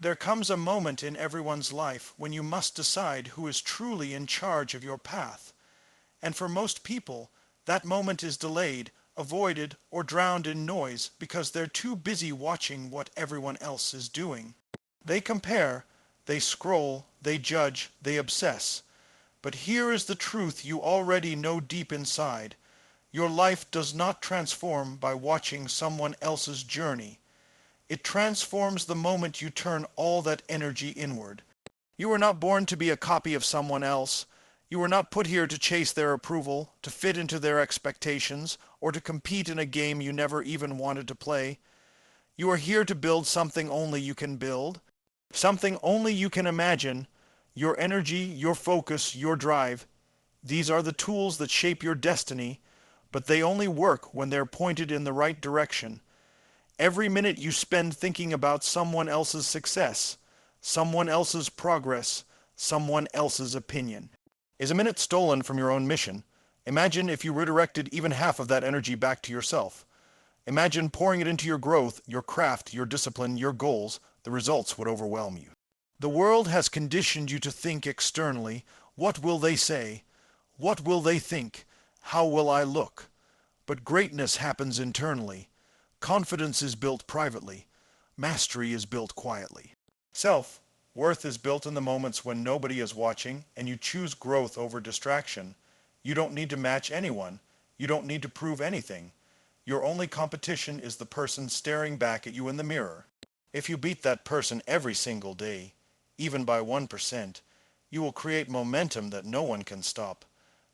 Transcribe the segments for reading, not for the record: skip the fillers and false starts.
There comes a moment in everyone's life when you must decide who is truly in charge of your path. And for most people, that moment is delayed, avoided, or drowned in noise because they're too busy watching what everyone else is doing. They compare, they scroll, they judge, they obsess. But here is the truth you already know deep inside. Your life does not transform by watching someone else's journey. It transforms the moment you turn all that energy inward. You were not born to be a copy of someone else. You were not put here to chase their approval, to fit into their expectations, or to compete in a game you never even wanted to play. You are here to build something only you can build, something only you can imagine. Your energy, your focus, your drive. These are the tools that shape your destiny, but they only work when they're pointed in the right direction. Every minute you spend thinking about someone else's success, someone else's progress, someone else's opinion, is a minute stolen from your own mission. Imagine if you redirected even half of that energy back to yourself. Imagine pouring it into your growth, your craft, your discipline, your goals. The results would overwhelm you. The world has conditioned you to think externally. What will they say? What will they think? How will I look? But greatness happens internally. Confidence is built privately. Mastery is built quietly. Self-worth is built in the moments when nobody is watching and you choose growth over distraction. You don't need to match anyone. You don't need to prove anything. Your only competition is the person staring back at you in the mirror. If you beat that person every single day, even by 1%, you will create momentum that no one can stop.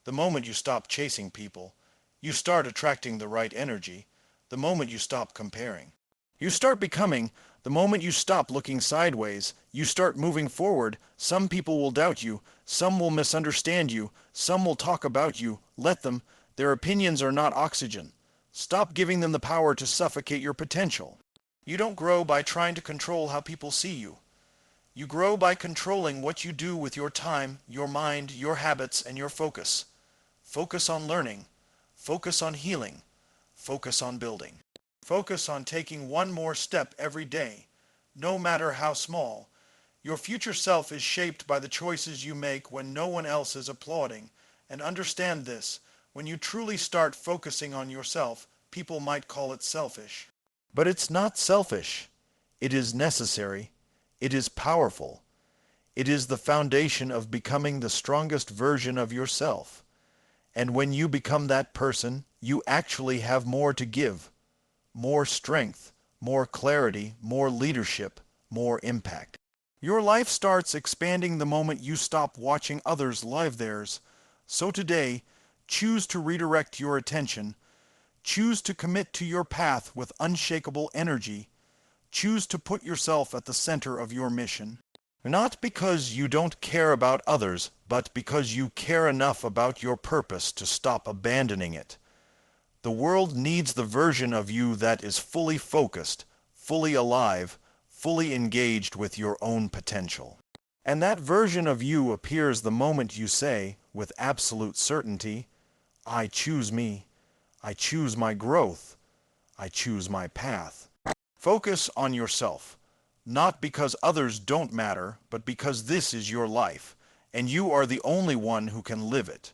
The moment you stop chasing people, you start attracting the right energy. The moment you stop comparing, you start becoming. The moment you stop looking sideways, you start moving forward. Some people will doubt you, some will misunderstand you, some will talk about you. Let them. Their opinions are not oxygen. Stop giving them the power to suffocate your potential. You don't grow by trying to control how people see you. You grow by controlling what you do with your time, your mind, your habits, and your focus. Focus on learning. Focus on healing. Focus on building. Focus on taking one more step every day, no matter how small. Your future self is shaped by the choices you make when no one else is applauding. And understand this, when you truly start focusing on yourself, people might call it selfish. But it's not selfish. It is necessary. It is powerful. It is the foundation of becoming the strongest version of yourself. And when you become that person, you actually have more to give. More strength, more clarity, more leadership, more impact. Your life starts expanding the moment you stop watching others live theirs. So today, choose to redirect your attention. Choose to commit to your path with unshakable energy. Choose to put yourself at the center of your mission. Not because you don't care about others, but because you care enough about your purpose to stop abandoning it. The world needs the version of you that is fully focused, fully alive, fully engaged with your own potential. And that version of you appears the moment you say, with absolute certainty, I choose me. I choose my growth. I choose my path. Focus on yourself, not because others don't matter, but because this is your life, and you are the only one who can live it.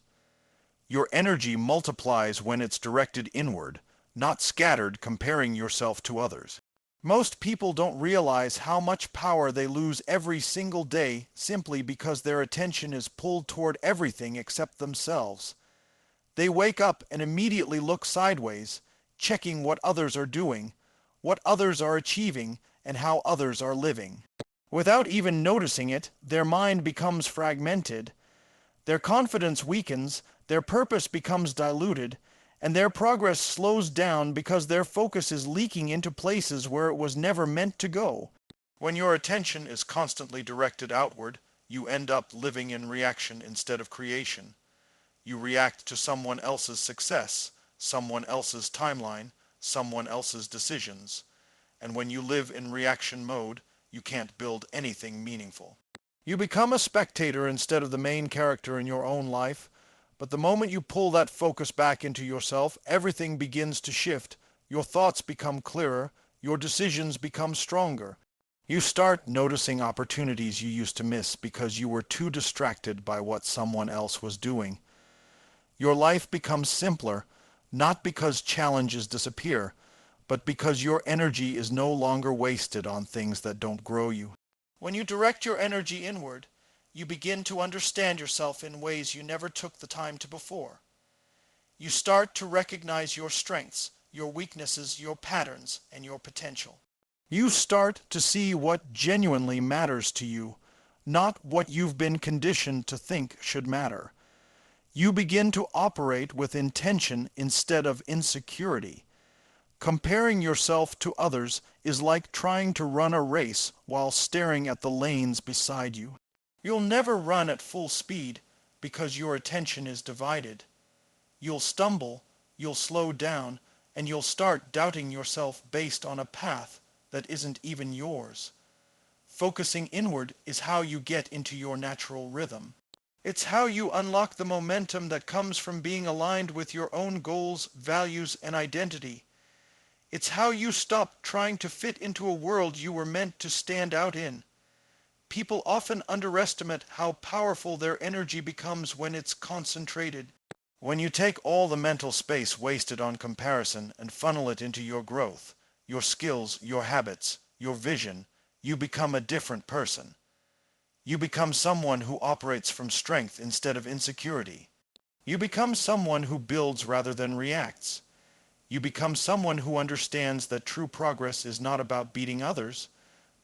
Your energy multiplies when it's directed inward, not scattered comparing yourself to others. Most people don't realize how much power they lose every single day simply because their attention is pulled toward everything except themselves. They wake up and immediately look sideways, checking what others are doing, what others are achieving, and how others are living. Without even noticing it, their mind becomes fragmented. Their confidence weakens, their purpose becomes diluted, and their progress slows down because their focus is leaking into places where it was never meant to go. When your attention is constantly directed outward, you end up living in reaction instead of creation. You react to someone else's success, someone else's timeline, someone else's decisions. And when you live in reaction mode, you can't build anything meaningful. You become a spectator instead of the main character in your own life, but the moment you pull that focus back into yourself, everything begins to shift. Your thoughts become clearer, your decisions become stronger. You start noticing opportunities you used to miss because you were too distracted by what someone else was doing. Your life becomes simpler, not because challenges disappear, but because your energy is no longer wasted on things that don't grow you. When you direct your energy inward, you begin to understand yourself in ways you never took the time to before. You start to recognize your strengths, your weaknesses, your patterns, and your potential. You start to see what genuinely matters to you, not what you've been conditioned to think should matter. You begin to operate with intention instead of insecurity. Comparing yourself to others is like trying to run a race while staring at the lanes beside you. You'll never run at full speed because your attention is divided. You'll stumble, you'll slow down, and you'll start doubting yourself based on a path that isn't even yours. Focusing inward is how you get into your natural rhythm. It's how you unlock the momentum that comes from being aligned with your own goals, values, and identity. It's how you stop trying to fit into a world you were meant to stand out in. People often underestimate how powerful their energy becomes when it's concentrated. When you take all the mental space wasted on comparison and funnel it into your growth, your skills, your habits, your vision, you become a different person. You become someone who operates from strength instead of insecurity. You become someone who builds rather than reacts. You become someone who understands that true progress is not about beating others,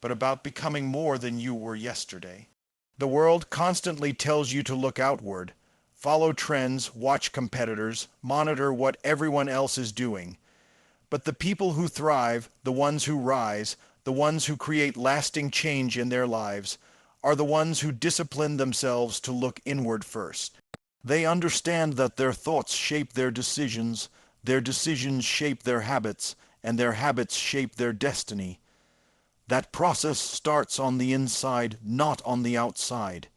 but about becoming more than you were yesterday. The world constantly tells you to look outward, follow trends, watch competitors, monitor what everyone else is doing. But the people who thrive, the ones who rise, the ones who create lasting change in their lives, are the ones who discipline themselves to look inward first. They understand that their thoughts shape their decisions shape their habits, and their habits shape their destiny. That process starts on the inside, not on the outside.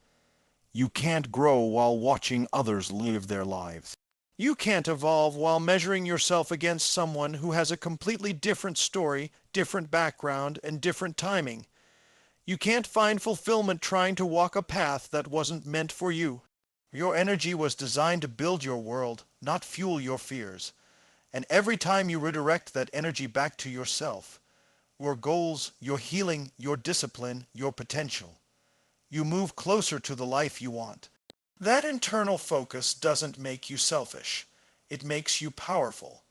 You can't grow while watching others live their lives. You can't evolve while measuring yourself against someone who has a completely different story, different background, and different timing. You can't find fulfillment trying to walk a path that wasn't meant for you. Your energy was designed to build your world, not fuel your fears. And every time you redirect that energy back to yourself, your goals, your healing, your discipline, your potential, you move closer to the life you want. That internal focus doesn't make you selfish. It makes you powerful.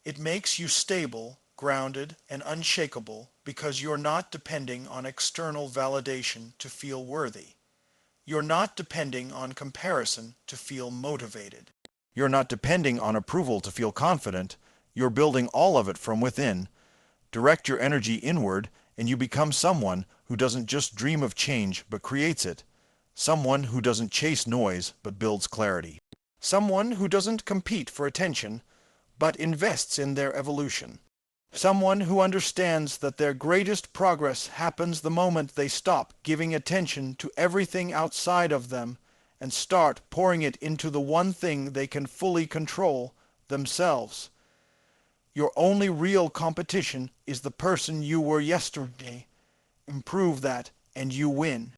It makes you stable, grounded, and unshakable because you're not depending on external validation to feel worthy. You're not depending on comparison to feel motivated. You're not depending on approval to feel confident. You're building all of it from within. Direct your energy inward, and you become someone who doesn't just dream of change but creates it. Someone who doesn't chase noise but builds clarity. Someone who doesn't compete for attention but invests in their evolution. Someone who understands that their greatest progress happens the moment they stop giving attention to everything outside of them and start pouring it into the one thing they can fully control, themselves. Your only real competition is the person you were yesterday. Improve that, and you win.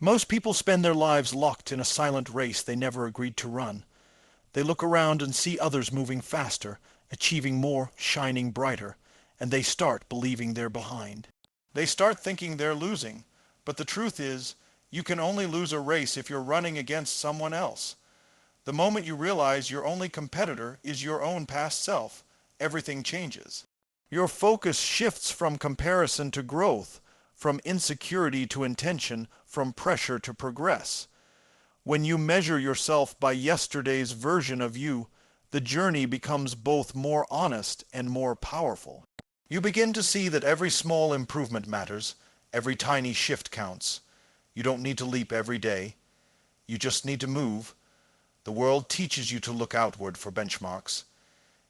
Most people spend their lives locked in a silent race they never agreed to run. They look around and see others moving faster, achieving more, shining brighter, and they start believing they're behind. They start thinking they're losing, but the truth is, you can only lose a race if you're running against someone else. The moment you realize your only competitor is your own past self, everything changes. Your focus shifts from comparison to growth, from insecurity to intention, from pressure to progress. When you measure yourself by yesterday's version of you, the journey becomes both more honest and more powerful. You begin to see that every small improvement matters, every tiny shift counts. You don't need to leap every day. You just need to move. The world teaches you to look outward for benchmarks.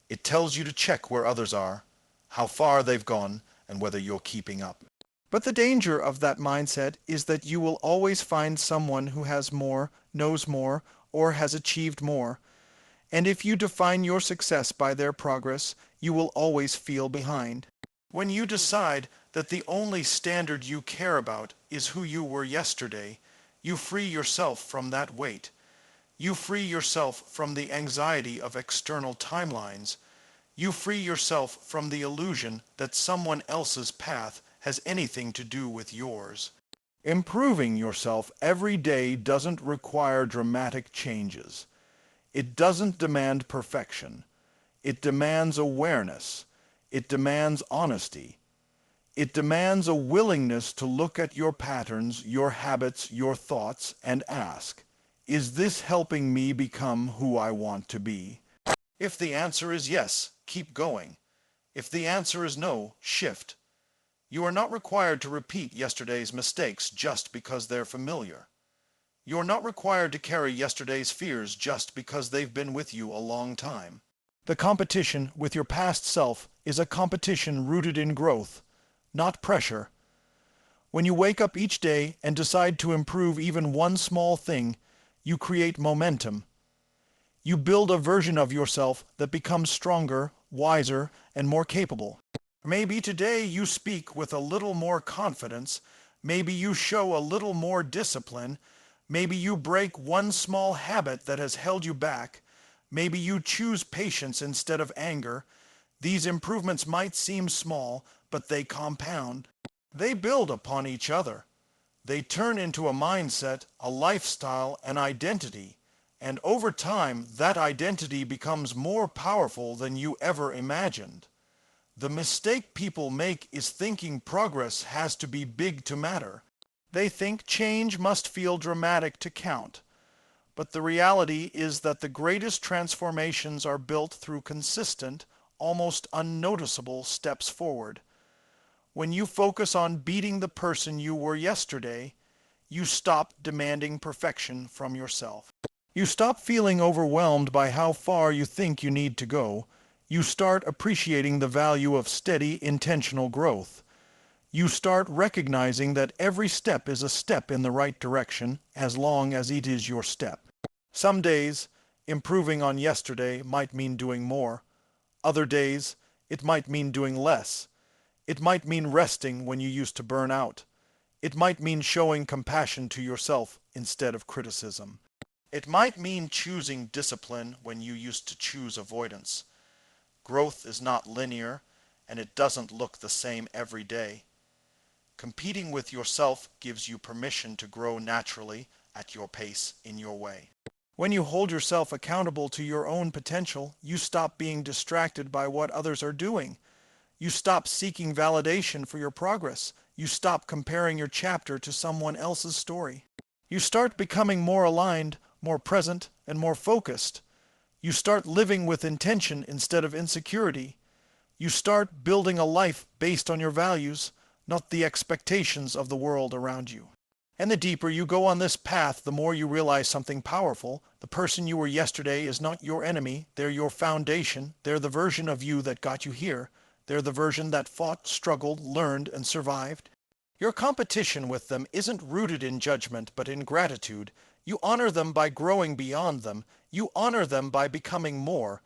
It tells you to check where others are, how far they've gone, and whether you're keeping up. But the danger of that mindset is that you will always find someone who has more, knows more, or has achieved more. And if you define your success by their progress, you will always feel behind. When you decide that the only standard you care about is who you were yesterday, you free yourself from that weight. You free yourself from the anxiety of external timelines. You free yourself from the illusion that someone else's path has anything to do with yours. Improving yourself every day doesn't require dramatic changes. It doesn't demand perfection. It demands awareness. It demands honesty. It demands a willingness to look at your patterns, your habits, your thoughts, and ask, is this helping me become who I want to be? If the answer is yes, keep going. If the answer is no, shift. You are not required to repeat yesterday's mistakes just because they're familiar. You are not required to carry yesterday's fears just because they've been with you a long time. The competition with your past self is a competition rooted in growth, not pressure. When you wake up each day and decide to improve even one small thing, you create momentum. You build a version of yourself that becomes stronger, wiser, and more capable. Maybe today you speak with a little more confidence. Maybe you show a little more discipline. Maybe you break one small habit that has held you back. Maybe you choose patience instead of anger. These improvements might seem small, but they compound. They build upon each other. They turn into a mindset, a lifestyle, an identity. And over time, that identity becomes more powerful than you ever imagined. The mistake people make is thinking progress has to be big to matter. They think change must feel dramatic to count. But the reality is that the greatest transformations are built through consistent, almost unnoticeable steps forward. When you focus on beating the person you were yesterday, you stop demanding perfection from yourself. You stop feeling overwhelmed by how far you think you need to go. You start appreciating the value of steady, intentional growth. You start recognizing that every step is a step in the right direction as long as it is your step. Some days, improving on yesterday might mean doing more. Other days, it might mean doing less. It might mean resting when you used to burn out. It might mean showing compassion to yourself instead of criticism. It might mean choosing discipline when you used to choose avoidance. Growth is not linear, and it doesn't look the same every day. Competing with yourself gives you permission to grow naturally, at your pace, in your way. When you hold yourself accountable to your own potential, you stop being distracted by what others are doing. You stop seeking validation for your progress. You stop comparing your chapter to someone else's story. You start becoming more aligned, more present, and more focused. You start living with intention instead of insecurity. You start building a life based on your values, not the expectations of the world around you. And the deeper you go on this path, the more you realize something powerful. The person you were yesterday is not your enemy. They're your foundation. They're the version of you that got you here. They're the version that fought, struggled, learned, and survived. Your competition with them isn't rooted in judgment, but in gratitude. You honor them by growing beyond them. You honor them by becoming more.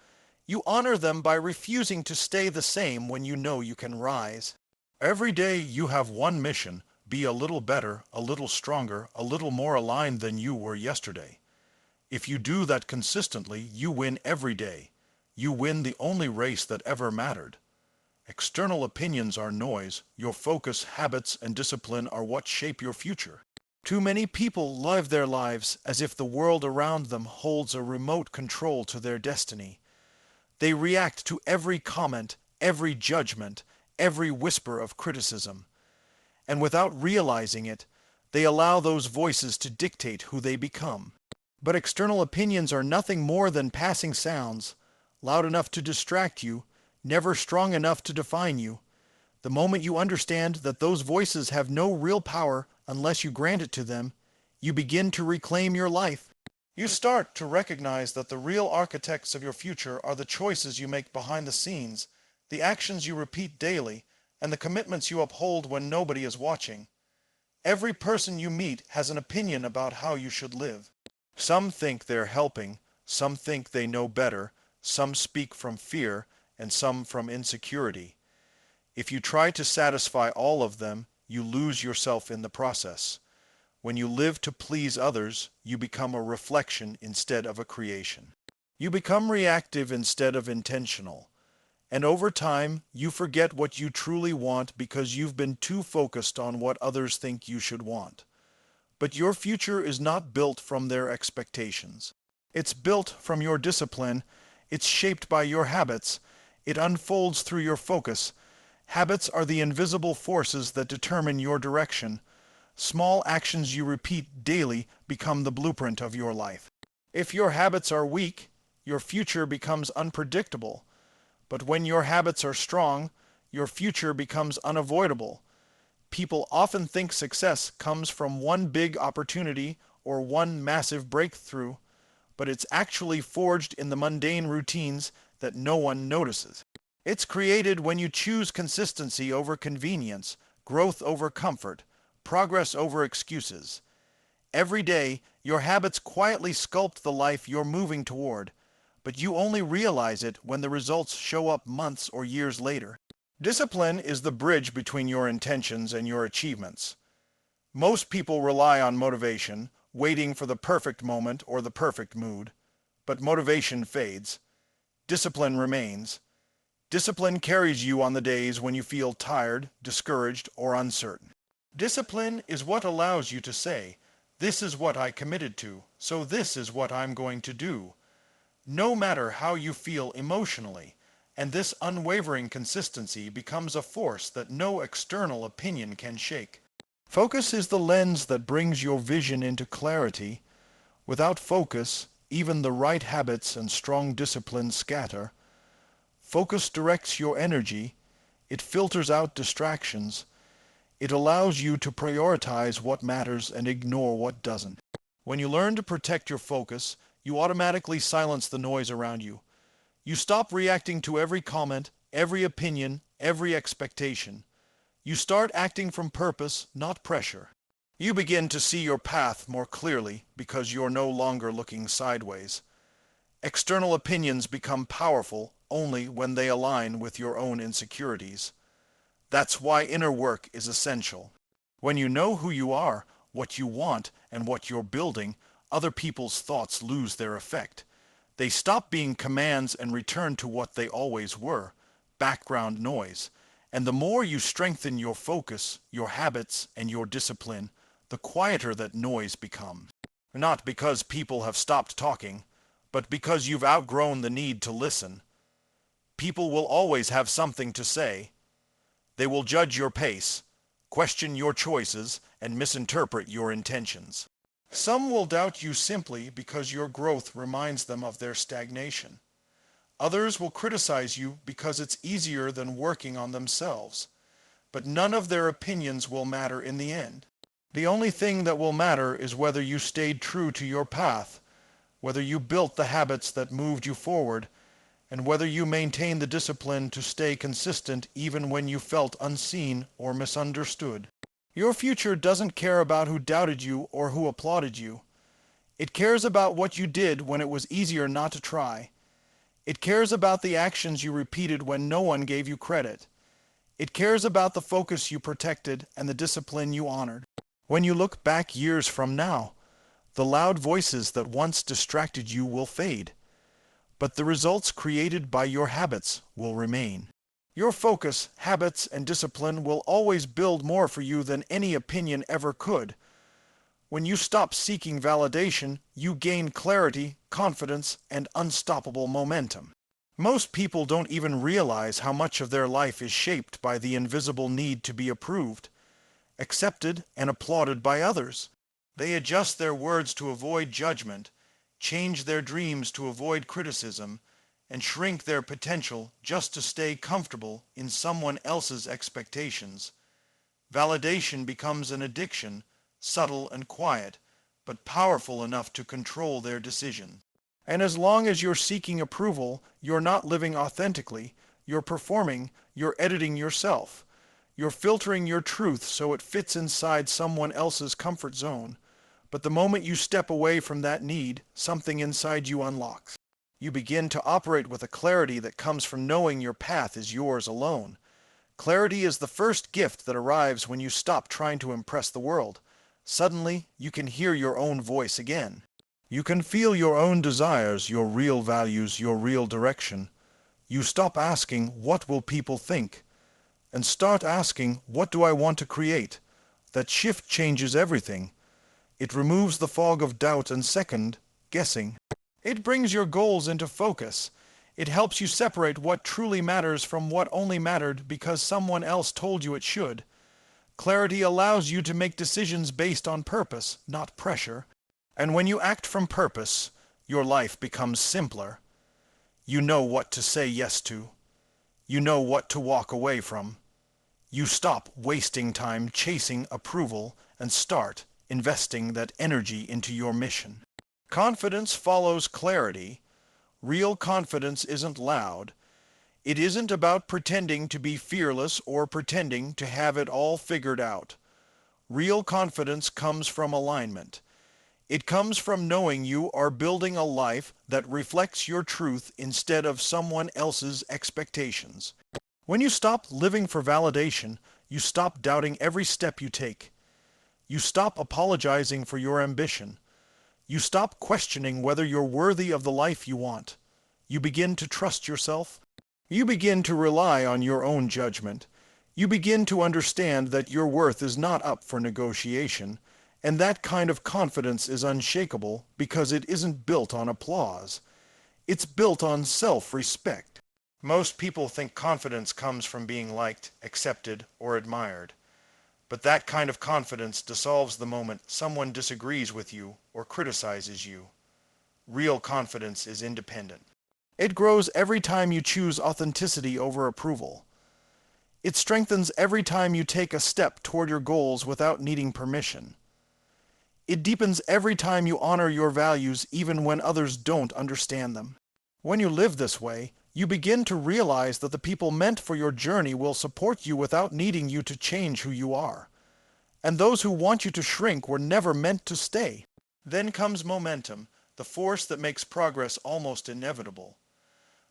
You honor them by refusing to stay the same when you know you can rise. Every day you have one mission: be a little better, a little stronger, a little more aligned than you were yesterday. If you do that consistently, you win every day. You win the only race that ever mattered. External opinions are noise. Your focus, habits, and discipline are what shape your future. Too many people live their lives as if the world around them holds a remote control to their destiny. They react to every comment, every judgment, every whisper of criticism. And without realizing it, they allow those voices to dictate who they become. But external opinions are nothing more than passing sounds, loud enough to distract you, never strong enough to define you. The moment you understand that those voices have no real power unless you grant it to them, you begin to reclaim your life. You start to recognize that the real architects of your future are the choices you make behind the scenes, the actions you repeat daily, and the commitments you uphold when nobody is watching. Every person you meet has an opinion about how you should live. Some think they're helping, some think they know better, some speak from fear, and some from insecurity. If you try to satisfy all of them, you lose yourself in the process. When you live to please others, you become a reflection instead of a creation. You become reactive instead of intentional. And over time, you forget what you truly want because you've been too focused on what others think you should want. But your future is not built from their expectations. It's built from your discipline. It's shaped by your habits. It unfolds through your focus. Habits are the invisible forces that determine your direction. Small actions you repeat daily become the blueprint of your life. If your habits are weak, your future becomes unpredictable. But when your habits are strong, your future becomes unavoidable. People often think success comes from one big opportunity or one massive breakthrough, but it's actually forged in the mundane routines that no one notices. It's created when you choose consistency over convenience, growth over comfort, progress over excuses. Every day, your habits quietly sculpt the life you're moving toward, but you only realize it when the results show up months or years later. Discipline is the bridge between your intentions and your achievements. Most people rely on motivation, waiting for the perfect moment or the perfect mood, but motivation fades. Discipline remains. Discipline carries you on the days when you feel tired, discouraged, or uncertain. Discipline is what allows you to say, "This is what I committed to, so this is what I'm going to do," no matter how you feel emotionally, and this unwavering consistency becomes a force that no external opinion can shake. Focus is the lens that brings your vision into clarity. Without focus, even the right habits and strong discipline scatter. Focus directs your energy. It filters out distractions. It allows you to prioritize what matters and ignore what doesn't. When you learn to protect your focus, you automatically silence the noise around you. You stop reacting to every comment, every opinion, every expectation. You start acting from purpose, not pressure. You begin to see your path more clearly because you're no longer looking sideways. External opinions become powerful only when they align with your own insecurities. That's why inner work is essential. When you know who you are, what you want, and what you're building, other people's thoughts lose their effect. They stop being commands and return to what they always were, background noise. And the more you strengthen your focus, your habits, and your discipline, the quieter that noise becomes. Not because people have stopped talking, but because you've outgrown the need to listen. People will always have something to say. They will judge your pace, question your choices, and misinterpret your intentions. Some will doubt you simply because your growth reminds them of their stagnation. Others will criticize you because it's easier than working on themselves. But none of their opinions will matter in the end. The only thing that will matter is whether you stayed true to your path, whether you built the habits that moved you forward, and whether you maintained the discipline to stay consistent even when you felt unseen or misunderstood. Your future doesn't care about who doubted you or who applauded you. It cares about what you did when it was easier not to try. It cares about the actions you repeated when no one gave you credit. It cares about the focus you protected and the discipline you honored. When you look back years from now, the loud voices that once distracted you will fade, but the results created by your habits will remain. Your focus, habits, and discipline will always build more for you than any opinion ever could. When you stop seeking validation, you gain clarity, confidence, and unstoppable momentum. Most people don't even realize how much of their life is shaped by the invisible need to be approved, accepted, and applauded by others. They adjust their words to avoid judgment, change their dreams to avoid criticism, and shrink their potential just to stay comfortable in someone else's expectations. Validation becomes an addiction, subtle and quiet, but powerful enough to control their decision. And as long as you're seeking approval, you're not living authentically, you're performing, you're editing yourself. You're filtering your truth so it fits inside someone else's comfort zone. But the moment you step away from that need, something inside you unlocks. You begin to operate with a clarity that comes from knowing your path is yours alone. Clarity is the first gift that arrives when you stop trying to impress the world. Suddenly, you can hear your own voice again. You can feel your own desires, your real values, your real direction. You stop asking, "What will people think?" and start asking, "What do I want to create?" That shift changes everything. It removes the fog of doubt and second guessing. It brings your goals into focus. It helps you separate what truly matters from what only mattered because someone else told you it should. Clarity allows you to make decisions based on purpose, not pressure. And when you act from purpose, your life becomes simpler. You know what to say yes to. You know what to walk away from. You stop wasting time chasing approval and start investing that energy into your mission. Confidence follows clarity. Real confidence isn't loud. It isn't about pretending to be fearless or pretending to have it all figured out. Real confidence comes from alignment. It comes from knowing you are building a life that reflects your truth instead of someone else's expectations. When you stop living for validation, you stop doubting every step you take. You stop apologizing for your ambition. You stop questioning whether you're worthy of the life you want. You begin to trust yourself. You begin to rely on your own judgment. You begin to understand that your worth is not up for negotiation, and that kind of confidence is unshakable because it isn't built on applause. It's built on self-respect. Most people think confidence comes from being liked, accepted, or admired. But that kind of confidence dissolves the moment someone disagrees with you or criticizes you. Real confidence is independent. It grows every time you choose authenticity over approval. It strengthens every time you take a step toward your goals without needing permission. It deepens every time you honor your values even when others don't understand them. When you live this way, you begin to realize that the people meant for your journey will support you without needing you to change who you are. And those who want you to shrink were never meant to stay. Then comes momentum, the force that makes progress almost inevitable.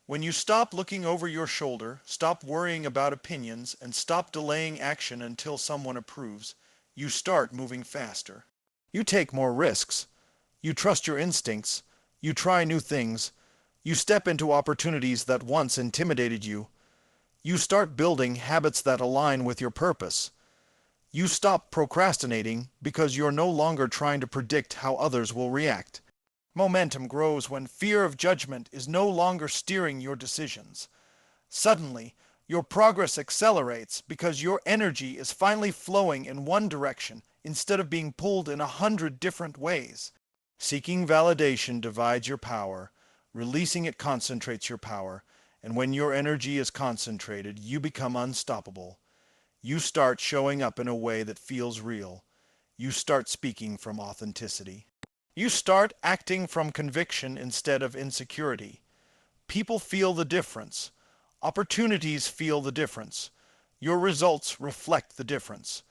When you stop looking over your shoulder, stop worrying about opinions, and stop delaying action until someone approves, you start moving faster. You take more risks. You trust your instincts. You try new things. You step into opportunities that once intimidated you. You start building habits that align with your purpose. You stop procrastinating because you're no longer trying to predict how others will react. Momentum grows when fear of judgment is no longer steering your decisions. Suddenly, your progress accelerates because your energy is finally flowing in one direction instead of being pulled in 100 different ways. Seeking validation divides your power. Releasing it concentrates your power. And when your energy is concentrated, you become unstoppable. You start showing up in a way that feels real. You start speaking from authenticity. You start acting from conviction instead of insecurity. People feel the difference. Opportunities feel the difference. Your results reflect the difference.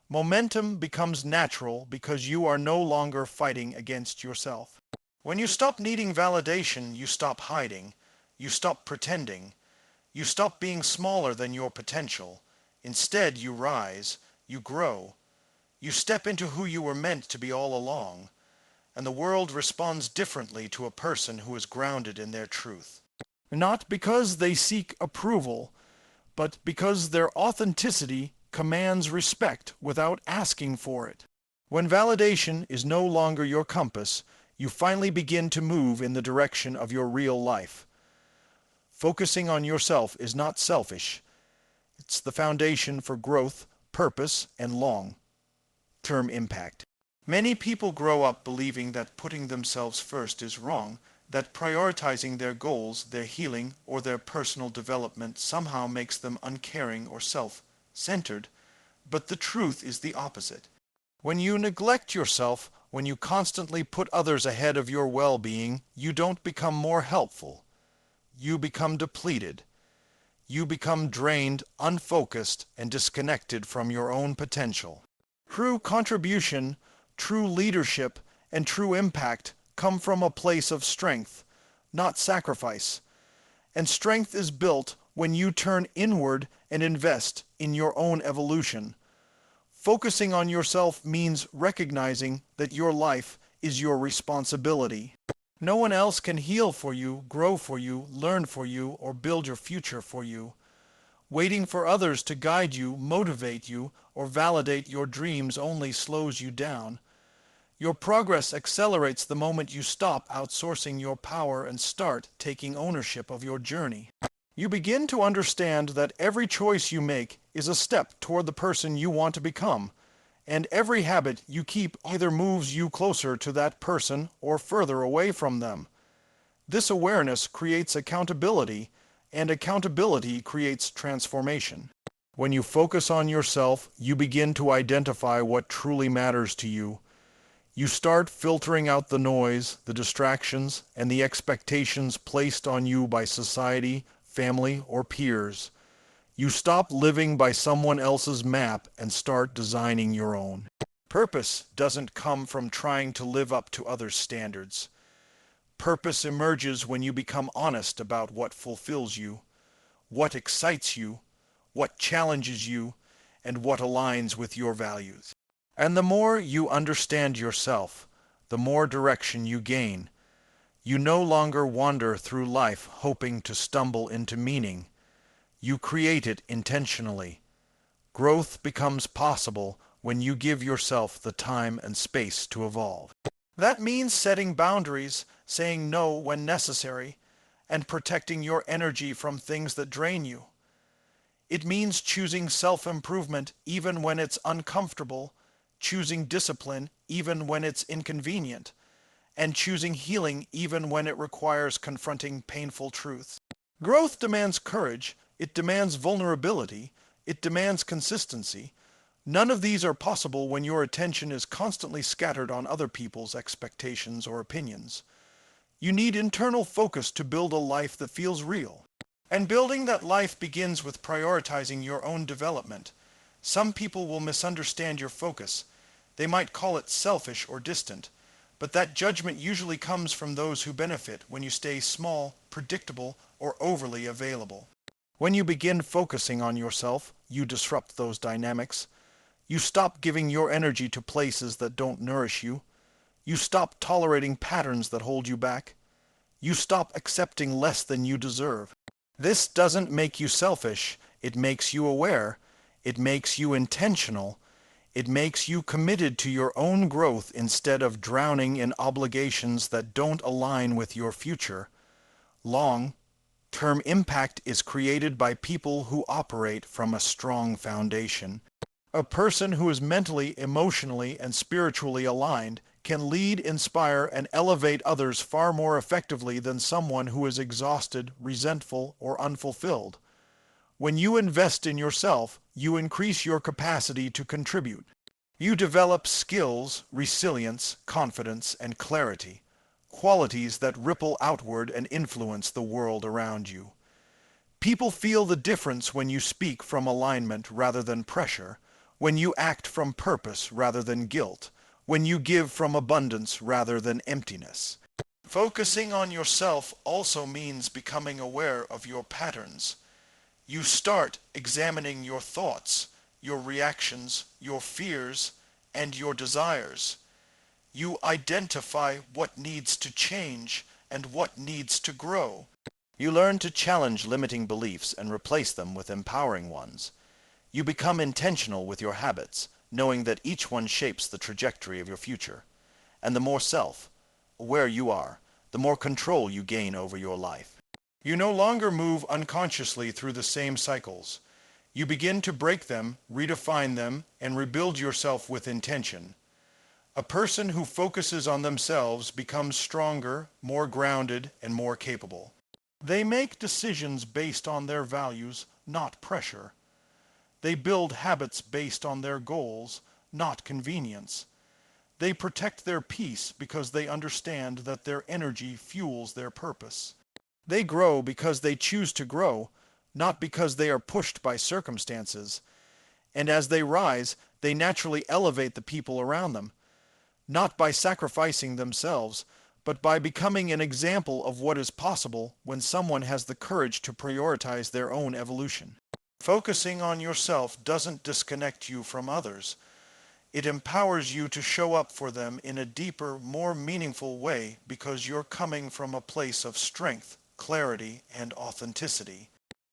Momentum becomes natural because you are no longer fighting against yourself. When you stop needing validation, you stop hiding. You stop pretending. You stop being smaller than your potential. Instead, you rise. You grow. You step into who you were meant to be all along. And the world responds differently to a person who is grounded in their truth. Not because they seek approval, but because their authenticity commands respect without asking for it. When validation is no longer your compass, you finally begin to move in the direction of your real life. Focusing on yourself is not selfish. It's the foundation for growth, purpose, and long-term impact. Many people grow up believing that putting themselves first is wrong, that prioritizing their goals, their healing, or their personal development somehow makes them uncaring or self-centered, but the truth is the opposite. When you neglect yourself, when you constantly put others ahead of your well-being, you don't become more helpful. You become depleted. You become drained, unfocused, and disconnected from your own potential. True contribution, true leadership, and true impact come from a place of strength, not sacrifice. And strength is built when you turn inward and invest in your own evolution. Focusing on yourself means recognizing that your life is your responsibility. No one else can heal for you, grow for you, learn for you, or build your future for you. Waiting for others to guide you, motivate you, or validate your dreams only slows you down. Your progress accelerates the moment you stop outsourcing your power and start taking ownership of your journey. You begin to understand that every choice you make is a step toward the person you want to become, and every habit you keep either moves you closer to that person or further away from them. This awareness creates accountability, and accountability creates transformation. When you focus on yourself, you begin to identify what truly matters to you. You start filtering out the noise, the distractions, and the expectations placed on you by society, family, or peers. You stop living by someone else's map and start designing your own. Purpose doesn't come from trying to live up to others' standards. Purpose emerges when you become honest about what fulfills you, what excites you, what challenges you, and what aligns with your values. And the more you understand yourself, the more direction you gain. You no longer wander through life hoping to stumble into meaning. You create it intentionally. Growth becomes possible when you give yourself the time and space to evolve. That means setting boundaries, saying no when necessary, and protecting your energy from things that drain you. It means choosing self-improvement even when it's uncomfortable, choosing discipline even when it's inconvenient, and choosing healing even when it requires confronting painful truths. Growth demands courage, it demands vulnerability, it demands consistency. None of these are possible when your attention is constantly scattered on other people's expectations or opinions. You need internal focus to build a life that feels real. And building that life begins with prioritizing your own development. Some people will misunderstand your focus. They might call it selfish or distant, but that judgment usually comes from those who benefit when you stay small, predictable, or overly available. When you begin focusing on yourself, you disrupt those dynamics. You stop giving your energy to places that don't nourish you. You stop tolerating patterns that hold you back. You stop accepting less than you deserve. This doesn't make you selfish. It makes you aware. It makes you intentional. It makes you committed to your own growth instead of drowning in obligations that don't align with your future. Long-term impact is created by people who operate from a strong foundation. A person who is mentally, emotionally, and spiritually aligned can lead, inspire, and elevate others far more effectively than someone who is exhausted, resentful, or unfulfilled. When you invest in yourself, you increase your capacity to contribute. You develop skills, resilience, confidence, and clarity, qualities that ripple outward and influence the world around you. People feel the difference when you speak from alignment rather than pressure, when you act from purpose rather than guilt, when you give from abundance rather than emptiness. Focusing on yourself also means becoming aware of your patterns. You start examining your thoughts, your reactions, your fears, and your desires. You identify what needs to change and what needs to grow. You learn to challenge limiting beliefs and replace them with empowering ones. You become intentional with your habits, knowing that each one shapes the trajectory of your future. And the more self-aware you are, the more control you gain over your life. You no longer move unconsciously through the same cycles. You begin to break them, redefine them, and rebuild yourself with intention. A person who focuses on themselves becomes stronger, more grounded, and more capable. They make decisions based on their values, not pressure. They build habits based on their goals, not convenience. They protect their peace because they understand that their energy fuels their purpose. They grow because they choose to grow, not because they are pushed by circumstances. And as they rise, they naturally elevate the people around them, not by sacrificing themselves, but by becoming an example of what is possible when someone has the courage to prioritize their own evolution. Focusing on yourself doesn't disconnect you from others. It empowers you to show up for them in a deeper, more meaningful way because you're coming from a place of strength, clarity, and authenticity.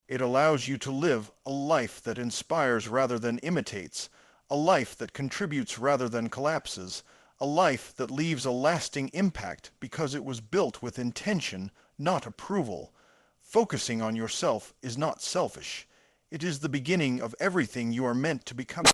It allows you to live a life that inspires rather than imitates, a life that contributes rather than collapses, a life that leaves a lasting impact because it was built with intention, not approval. Focusing on yourself is not selfish. It is the beginning of everything you are meant to become.